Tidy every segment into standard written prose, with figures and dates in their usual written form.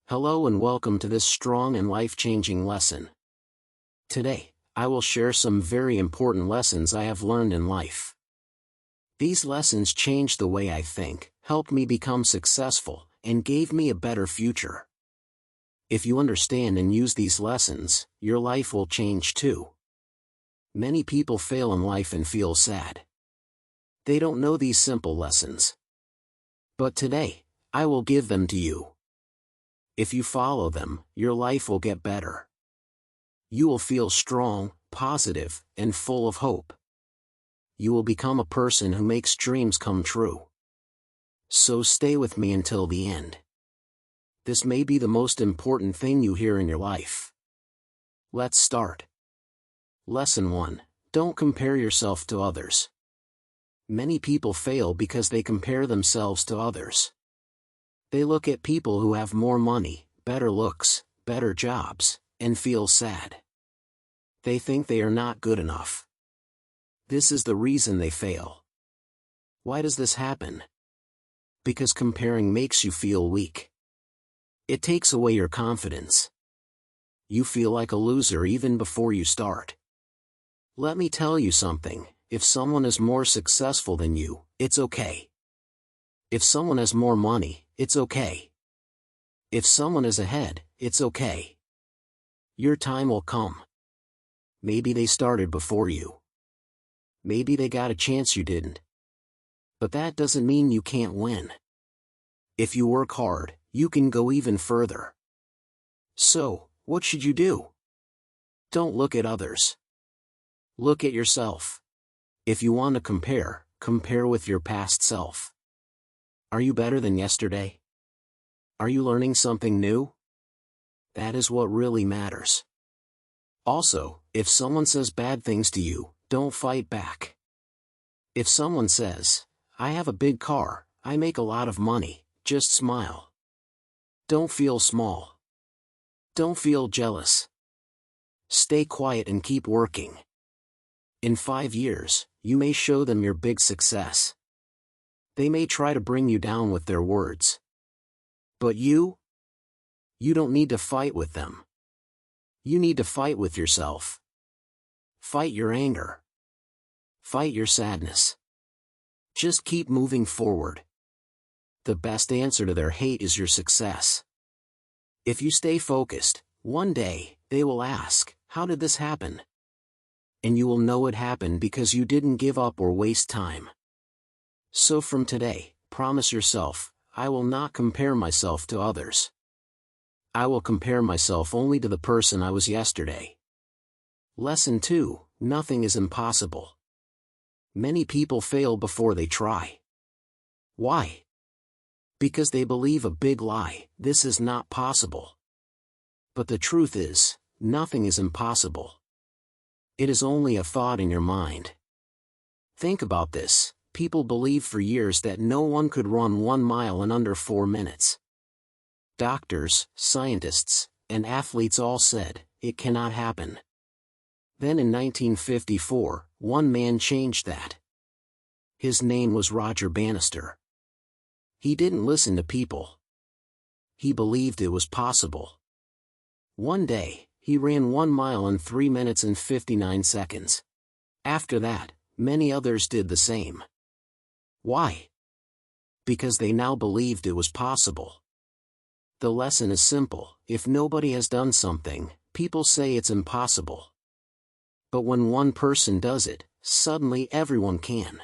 Hello and welcome to this strong and life-changing lesson. Today, I will share some very important lessons I have learned in life. These lessons changed the way I think, helped me become successful, and gave me a better future. If you understand and use these lessons, your life will change too. Many people fail in life and feel sad. They don't know these simple lessons. But today, I will give them to you. If you follow them, your life will get better. You will feel strong, positive, and full of hope. You will become a person who makes dreams come true. So stay with me until the end. This may be the most important thing you hear in your life. Let's start. Lesson 1. Don't compare yourself to others. Many people fail because they compare themselves to others. They look at people who have more money, better looks, better jobs, and feel sad. They think they are not good enough. This is the reason they fail. Why does this happen? Because comparing makes you feel weak. It takes away your confidence. You feel like a loser even before you start. Let me tell you something, if someone is more successful than you, it's okay. If someone has more money, it's okay. If someone is ahead, it's okay. Your time will come. Maybe they started before you. Maybe they got a chance you didn't. But that doesn't mean you can't win. If you work hard, you can go even further. So, what should you do? Don't look at others. Look at yourself. If you want to compare, compare with your past self. Are you better than yesterday? Are you learning something new? That is what really matters. Also, if someone says bad things to you, don't fight back. If someone says, "I have a big car, I make a lot of money," just smile. Don't feel small. Don't feel jealous. Stay quiet and keep working. In 5 years, you may show them your big success. They may try to bring you down with their words. But you don't need to fight with them. You need to fight with yourself. Fight your anger. Fight your sadness. Just keep moving forward. The best answer to their hate is your success. If you stay focused, one day, they will ask, "How did this happen?" And you will know it happened because you didn't give up or waste time. So from today, promise yourself, I will not compare myself to others. I will compare myself only to the person I was yesterday. Lesson 2, nothing is impossible. Many people fail before they try. Why? Because they believe a big lie, this is not possible. But the truth is, nothing is impossible. It is only a thought in your mind. Think about this. People believed for years that no one could run 1 mile in under 4 minutes. Doctors, scientists, and athletes all said, it cannot happen. Then in 1954, one man changed that. His name was Roger Bannister. He didn't listen to people. He believed it was possible. One day, he ran 1 mile in 3 minutes and 59 seconds. After that, many others did the same. Why? Because they now believed it was possible. The lesson is simple, if nobody has done something, people say it's impossible. But when one person does it, suddenly everyone can.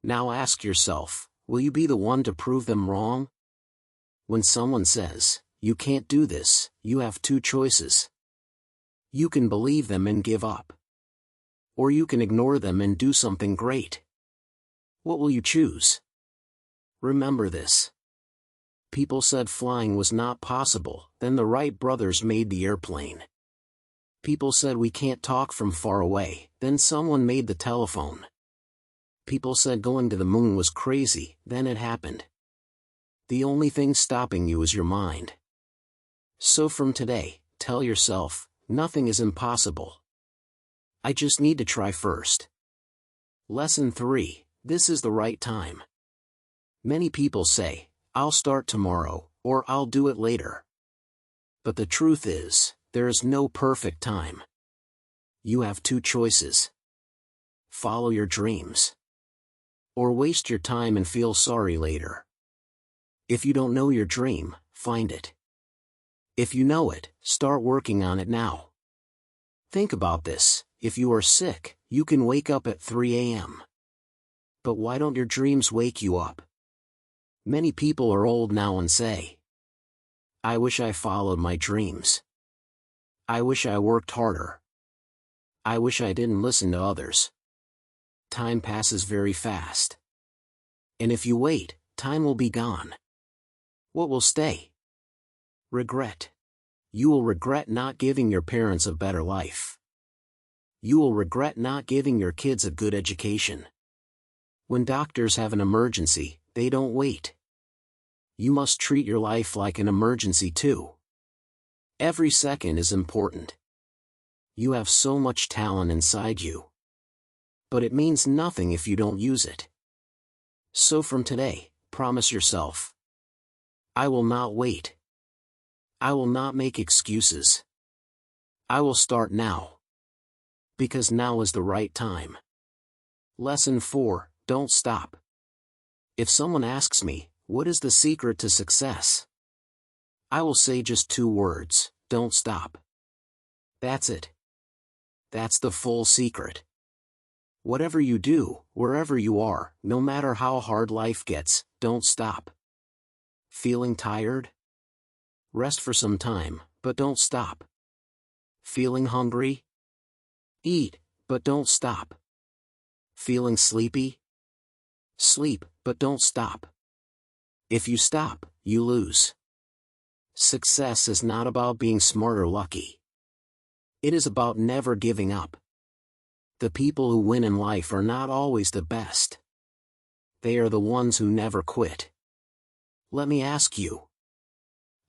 Now ask yourself, will you be the one to prove them wrong? When someone says, "You can't do this," you have 2 choices. You can believe them and give up. Or you can ignore them and do something great. What will you choose? Remember this. People said flying was not possible, then the Wright brothers made the airplane. People said we can't talk from far away, then someone made the telephone. People said going to the moon was crazy, then it happened. The only thing stopping you is your mind. So from today, tell yourself, nothing is impossible. I just need to try first. Lesson 3. This is the right time. Many people say, "I'll start tomorrow," or "I'll do it later." But the truth is, there is no perfect time. You have two choices. Follow your dreams. Or waste your time and feel sorry later. If you don't know your dream, find it. If you know it, start working on it now. Think about this: if you are sick, you can wake up at 3 a.m. But why don't your dreams wake you up? Many people are old now and say, "I wish I followed my dreams. I wish I worked harder. I wish I didn't listen to others." Time passes very fast. And if you wait, time will be gone. What will stay? Regret. You will regret not giving your parents a better life. You will regret not giving your kids a good education. When doctors have an emergency, they don't wait. You must treat your life like an emergency too. Every second is important. You have so much talent inside you. But it means nothing if you don't use it. So from today, promise yourself, I will not wait. I will not make excuses. I will start now. Because now is the right time. Lesson 4, don't stop. If someone asks me, what is the secret to success? I will say just 2 words: don't stop. That's it. That's the full secret. Whatever you do, wherever you are, no matter how hard life gets, don't stop. Feeling tired? Rest for some time, but don't stop. Feeling hungry? Eat, but don't stop. Feeling sleepy? Sleep, but don't stop. If you stop, you lose. Success is not about being smart or lucky. It is about never giving up. The people who win in life are not always the best. They are the ones who never quit. Let me ask you.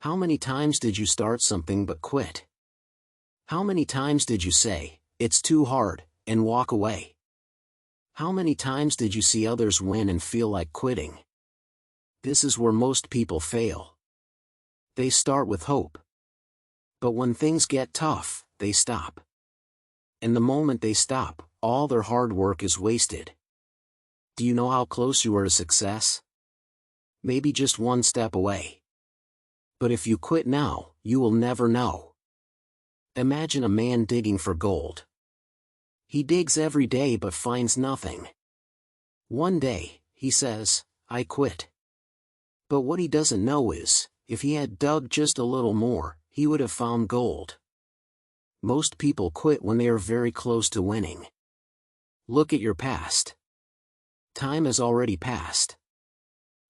How many times did you start something but quit? How many times did you say, "It's too hard," and walk away? How many times did you see others win and feel like quitting? This is where most people fail. They start with hope. But when things get tough, they stop. And the moment they stop, all their hard work is wasted. Do you know how close you are to success? Maybe just one step away. But if you quit now, you will never know. Imagine a man digging for gold. He digs every day but finds nothing. One day, he says, "I quit." But what he doesn't know is, if he had dug just a little more, he would have found gold. Most people quit when they are very close to winning. Look at your past. Time has already passed.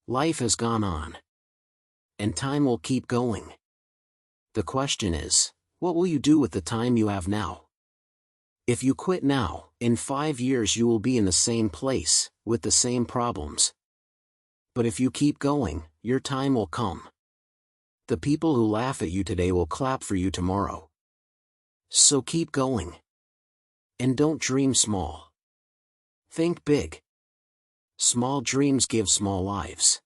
Life has gone on. And time will keep going. The question is, what will you do with the time you have now? If you quit now, in 5 years you will be in the same place, with the same problems. But if you keep going, your time will come. The people who laugh at you today will clap for you tomorrow. So keep going. And don't dream small. Think big. Small dreams give small lives.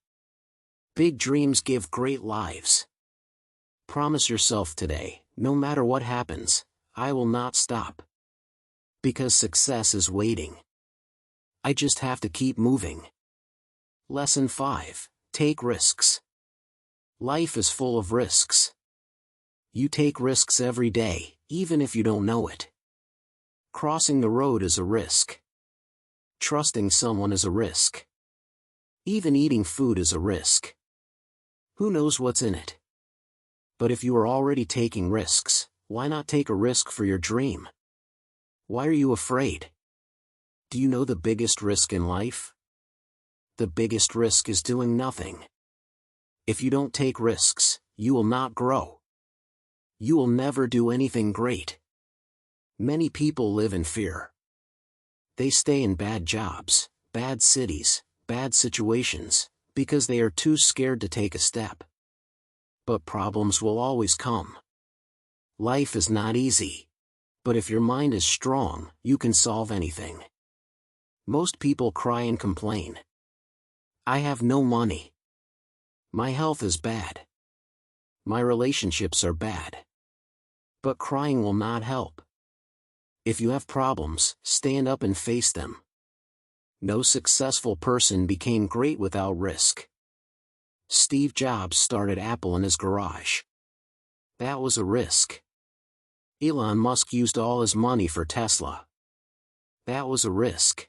Big dreams give great lives. Promise yourself today, no matter what happens, I will not stop. Because success is waiting. I just have to keep moving. Lesson 5, take risks. Life is full of risks. You take risks every day, even if you don't know it. Crossing the road is a risk. Trusting someone is a risk. Even eating food is a risk. Who knows what's in it? But if you are already taking risks, why not take a risk for your dream? Why are you afraid? Do you know the biggest risk in life? The biggest risk is doing nothing. If you don't take risks, you will not grow. You will never do anything great. Many people live in fear. They stay in bad jobs, bad cities, bad situations, because they are too scared to take a step. But problems will always come. Life is not easy. But if your mind is strong, you can solve anything. Most people cry and complain. I have no money. My health is bad. My relationships are bad. But crying will not help. If you have problems, stand up and face them. No successful person became great without risk. Steve Jobs started Apple in his garage. That was a risk. Elon Musk used all his money for Tesla. That was a risk.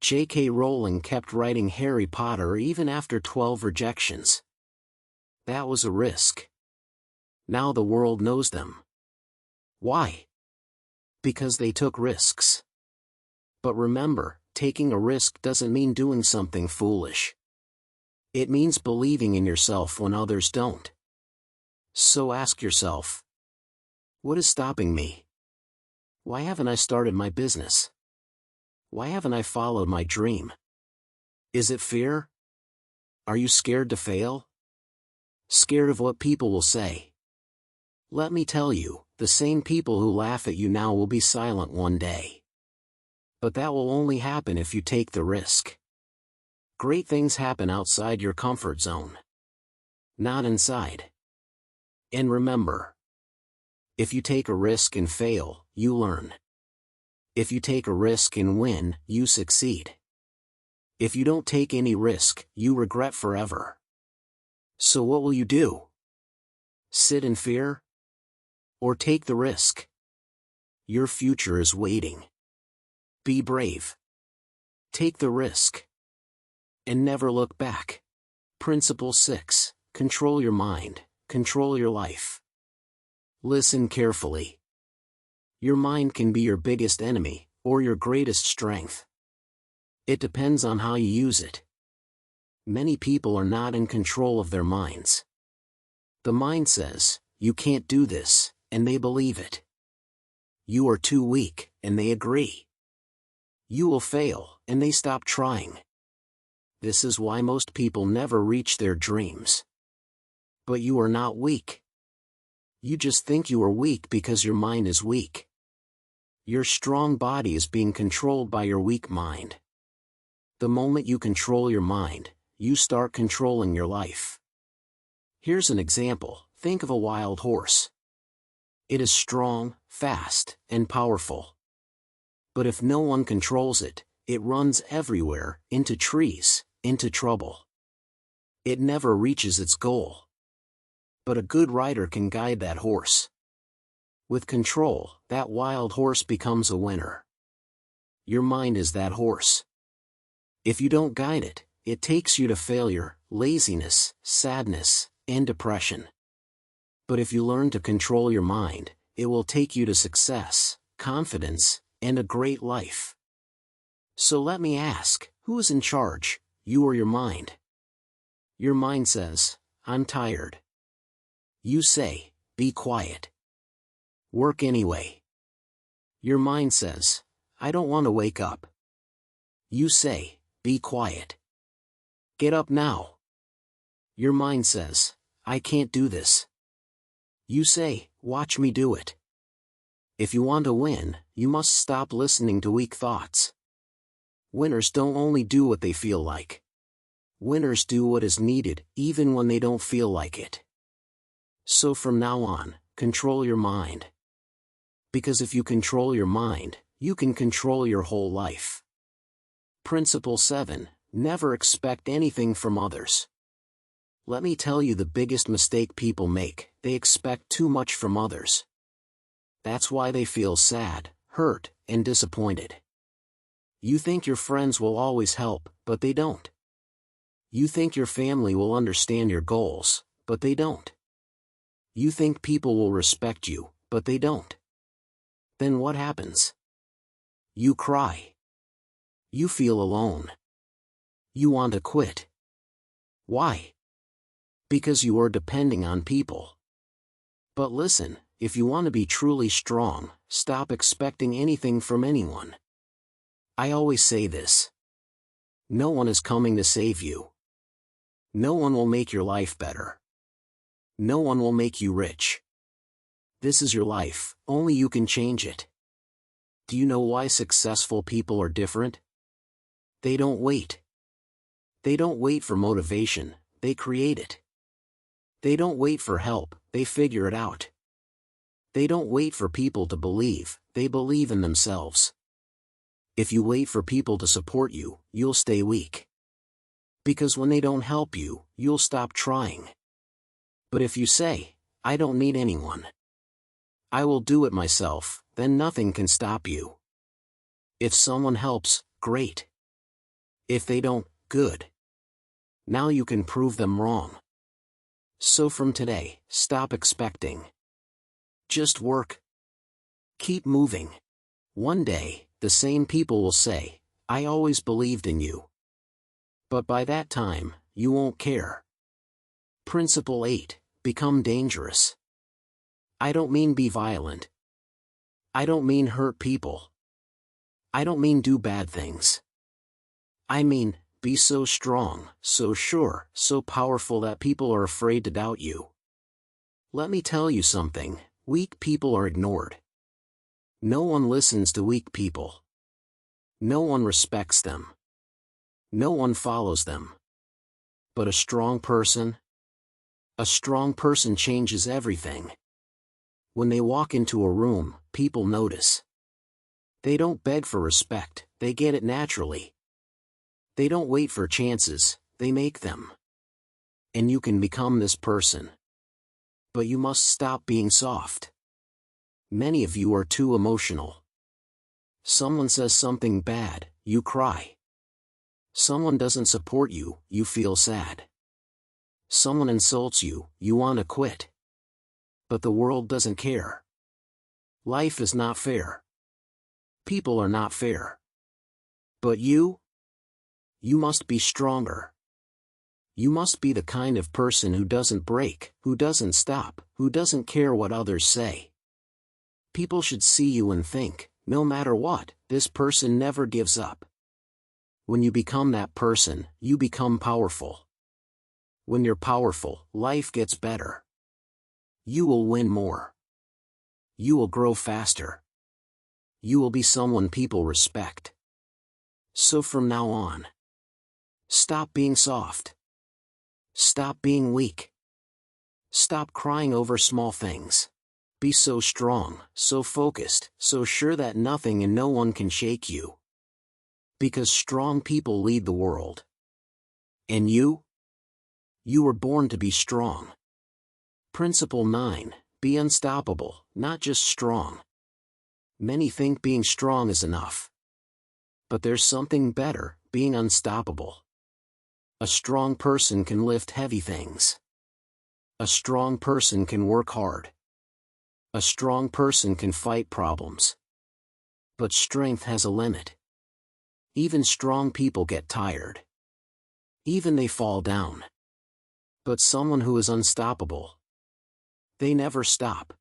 J.K. Rowling kept writing Harry Potter even after 12 rejections. That was a risk. Now the world knows them. Why? Because they took risks. But remember, taking a risk doesn't mean doing something foolish. It means believing in yourself when others don't. So ask yourself, what is stopping me? Why haven't I started my business? Why haven't I followed my dream? Is it fear? Are you scared to fail? Scared of what people will say? Let me tell you, the same people who laugh at you now will be silent one day. But that will only happen if you take the risk. Great things happen outside your comfort zone, not inside. And remember, if you take a risk and fail, you learn. If you take a risk and win, you succeed. If you don't take any risk, you regret forever. So what will you do? Sit in fear? Or take the risk? Your future is waiting. Be brave. Take the risk. And never look back. Principle 6. Control your mind. Control your life. Listen carefully. Your mind can be your biggest enemy, or your greatest strength. It depends on how you use it. Many people are not in control of their minds. The mind says, you can't do this, and they believe it. You are too weak, and they agree. You will fail, and they stop trying. This is why most people never reach their dreams. But you are not weak. You just think you are weak because your mind is weak. Your strong body is being controlled by your weak mind. The moment you control your mind, you start controlling your life. Here's an example. Think of a wild horse. It is strong, fast, and powerful. But if no one controls it, it runs everywhere, into trees, into trouble. It never reaches its goal. But a good rider can guide that horse. With control, that wild horse becomes a winner. Your mind is that horse. If you don't guide it, it takes you to failure, laziness, sadness, and depression. But if you learn to control your mind, it will take you to success, confidence, and a great life. So let me ask, who is in charge, you or your mind? Your mind says, I'm tired. You say, be quiet. Work anyway. Your mind says, I don't want to wake up. You say, be quiet. Get up now. Your mind says, I can't do this. You say, watch me do it. If you want to win, you must stop listening to weak thoughts. Winners don't only do what they feel like. Winners do what is needed, even when they don't feel like it. So from now on, control your mind. Because if you control your mind, you can control your whole life. Principle 7. Never expect anything from others. Let me tell you the biggest mistake people make, they expect too much from others. That's why they feel sad, hurt, and disappointed. You think your friends will always help, but they don't. You think your family will understand your goals, but they don't. You think people will respect you, but they don't. Then what happens? You cry. You feel alone. You want to quit. Why? Because you are depending on people. But listen, if you want to be truly strong, stop expecting anything from anyone. I always say this. No one is coming to save you. No one will make your life better. No one will make you rich. This is your life, only you can change it. Do you know why successful people are different? They don't wait. They don't wait for motivation, they create it. They don't wait for help, they figure it out. They don't wait for people to believe, they believe in themselves. If you wait for people to support you, you'll stay weak. Because when they don't help you, you'll stop trying. But if you say, I don't need anyone, I will do it myself, then nothing can stop you. If someone helps, great. If they don't, good. Now you can prove them wrong. So from today, stop expecting. Just work. Keep moving. One day, the same people will say, I always believed in you. But by that time, you won't care. Principle 8, become dangerous. I don't mean be violent. I don't mean hurt people. I don't mean do bad things. I mean, be so strong, so sure, so powerful that people are afraid to doubt you. Let me tell you something, weak people are ignored. No one listens to weak people. No one respects them. No one follows them. But a strong person changes everything. When they walk into a room, people notice. They don't beg for respect, they get it naturally. They don't wait for chances, they make them. And you can become this person. But you must stop being soft. Many of you are too emotional. Someone says something bad, you cry. Someone doesn't support you, you feel sad. Someone insults you, you want to quit. But the world doesn't care. Life is not fair. People are not fair. But you must be stronger. You must be the kind of person who doesn't break, who doesn't stop, who doesn't care what others say. People should see you and think, no matter what, this person never gives up. When you become that person, you become powerful. When you're powerful, life gets better. You will win more. You will grow faster. You will be someone people respect. So from now on, stop being soft. Stop being weak. Stop crying over small things. Be so strong, so focused, so sure that nothing and no one can shake you. Because strong people lead the world. And you? You were born to be strong. Principle 9, be unstoppable, not just strong. Many think being strong is enough. But there's something better, being unstoppable. A strong person can lift heavy things. A strong person can work hard. A strong person can fight problems. But strength has a limit. Even strong people get tired. Even they fall down. But someone who is unstoppable, they never stop.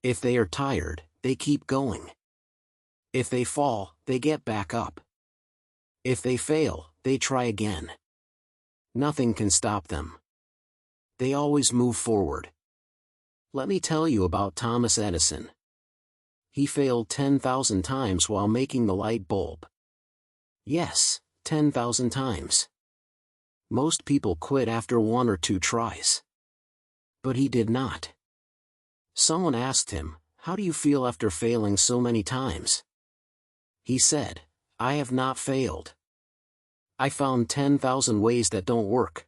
If they are tired, they keep going. If they fall, they get back up. If they fail, they try again. Nothing can stop them. They always move forward. Let me tell you about Thomas Edison. He failed 10,000 times while making the light bulb. Yes, 10,000 times. Most people quit after 1 or 2 tries. But he did not. Someone asked him, "How do you feel after failing so many times?" He said, "I have not failed. I found 10,000 ways that don't work."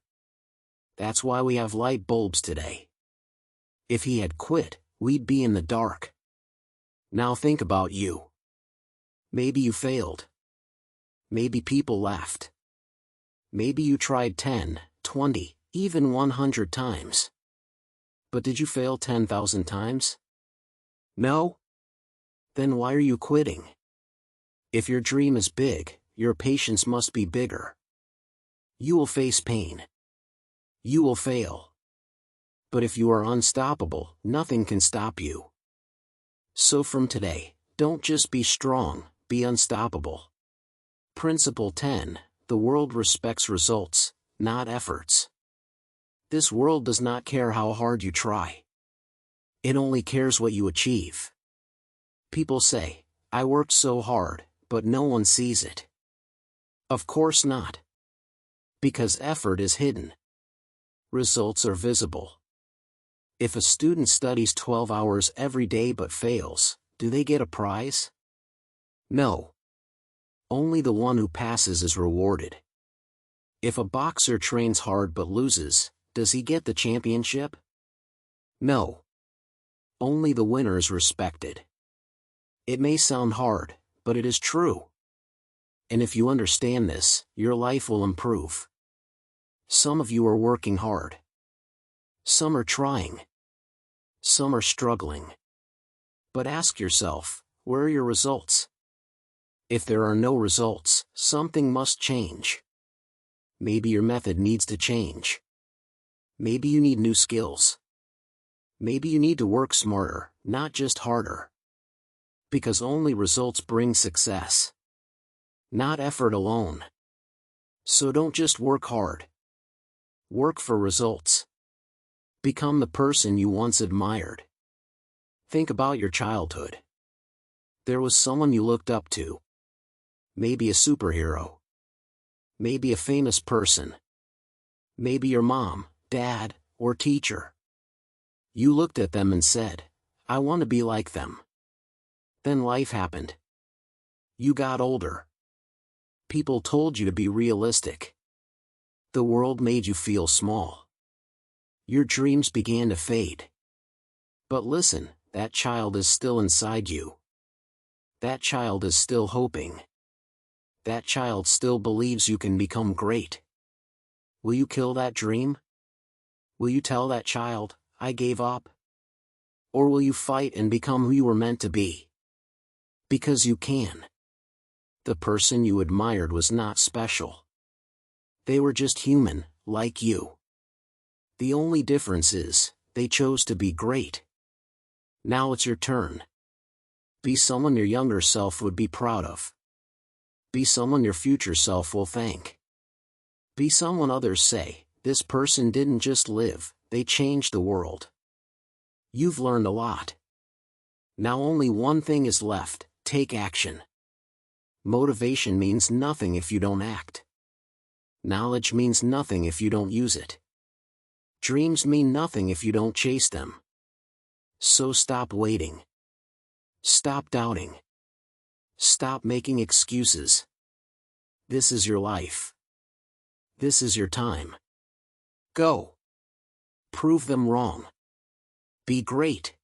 That's why we have light bulbs today. If he had quit, we'd be in the dark. Now think about you. Maybe you failed. Maybe people laughed. Maybe you tried 10, 20, even 100 times. But did you fail 10,000 times? No? Then why are you quitting? If your dream is big, your patience must be bigger. You will face pain. You will fail. But if you are unstoppable, nothing can stop you. So from today, don't just be strong, be unstoppable. Principle 10, the world respects results, not efforts. This world does not care how hard you try. It only cares what you achieve. People say, "I worked so hard, but no one sees it." Of course not. Because effort is hidden. Results are visible. If a student studies 12 hours every day but fails, do they get a prize? No. Only the one who passes is rewarded. If a boxer trains hard but loses, does he get the championship? No. Only the winner is respected. It may sound hard, but it is true. And if you understand this, your life will improve. Some of you are working hard. Some are trying. Some are struggling. But ask yourself, where are your results? If there are no results, something must change. Maybe your method needs to change. Maybe you need new skills. Maybe you need to work smarter, not just harder. Because only results bring success. Not effort alone. So don't just work hard. Work for results. Become the person you once admired. Think about your childhood. There was someone you looked up to. Maybe a superhero. Maybe a famous person. Maybe your mom, dad, or teacher. You looked at them and said, I want to be like them. Then life happened. You got older. People told you to be realistic. The world made you feel small. Your dreams began to fade. But listen, that child is still inside you. That child is still hoping. That child still believes you can become great. Will you kill that dream? Will you tell that child, I gave up? Or will you fight and become who you were meant to be? Because you can. The person you admired was not special. They were just human, like you. The only difference is, they chose to be great. Now it's your turn. Be someone your younger self would be proud of. Be someone your future self will thank. Be someone others say, this person didn't just live, they changed the world. You've learned a lot. Now only one thing is left, take action. Motivation means nothing if you don't act. Knowledge means nothing if you don't use it. Dreams mean nothing if you don't chase them. So stop waiting. Stop doubting. Stop making excuses. This is your life. This is your time. Go. Prove them wrong. Be great.